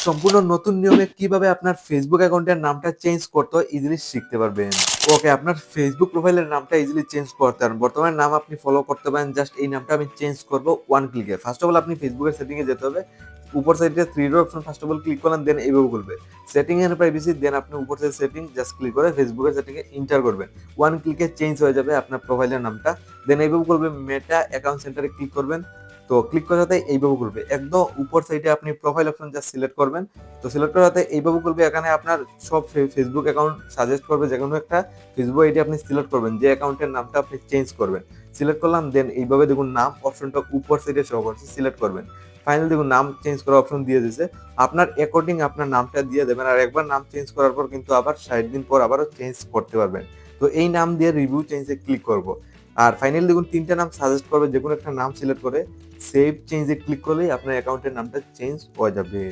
সম্পূর্ণ নতুন নিয়মে কিভাবে আপনার ফেসবুক অ্যাকাউন্টের নামটা চেঞ্জ করতে হয় ইজিলি শিখতে পারবেন। ওকে, আপনার ফেসবুক প্রোফাইলের নামটা ইজিলি চেঞ্জ করতে পারেন। বর্তমানে নাম আপনি ফলো করতে পারেন। জাস্ট এই নামটা আমি চেঞ্জ করব ওয়ান ক্লিকে। ফার্স্ট অফ অল আপনি ফেসবুকের সেটিং এ যেতে হবে। উপর সাইডে 3 dot option first of all click করলেন, দেন এইভাবে খুলবে। সেটিং এন্ড প্রাইভেসি, দেন আপনি উপর থেকে সেটিং জাস্ট ক্লিক করে ফেসবুকের সেটিং এ এন্টার করবেন। ওয়ান ক্লিকে চেঞ্জ হয়ে যাবে আপনার প্রোফাইলের নামটা। দেন এইভাবে করবে মেটা অ্যাকাউন্ট সেন্টারে ক্লিক করবেন। তো ক্লিক করার সাথে এইভাবে করবে। একদম উপর সাইডে আপনি প্রোফাইল অপশন জাস্ট সিলেক্ট করবেন। তো সিলেক্ট করাতে এইভাবে করবে, এখানে আপনার সব ফেসবুক অ্যাকাউন্ট সাজেস্ট করবে, যে কোনো একটা ফেসবুক আইডি আপনি সিলেক্ট করবেন, যে অ্যাকাউন্টের নামটা আপনি চেঞ্জ করবেন। সিলেক্ট করলাম, দেন এইভাবে দেখুন নাম অপশনটা উপর সাইডে শো করছে, সিলেক্ট করবেন। ফাইনাল দেখুন নাম চেঞ্জ করার অপশন দিয়ে দিয়েছে। আপনার অ্যাকর্ডিং আপনার নামটা দিয়ে দেবেন, আর একবার নাম চেঞ্জ করার পর কিন্তু আবার 60 দিন পর আবারও চেঞ্জ করতে পারবেন। তো এই নাম দিয়ে রিভিউ চেঞ্জে ক্লিক করব। আর ফাইনালি দেখুন 3টা নাম সাজেস্ট করবে, যে কোনো একটা নাম সিলেক্ট করে সেভ চেঞ্জে ক্লিক করলেই আপনার অ্যাকাউন্টের নামটা চেঞ্জ হয়ে যাবে।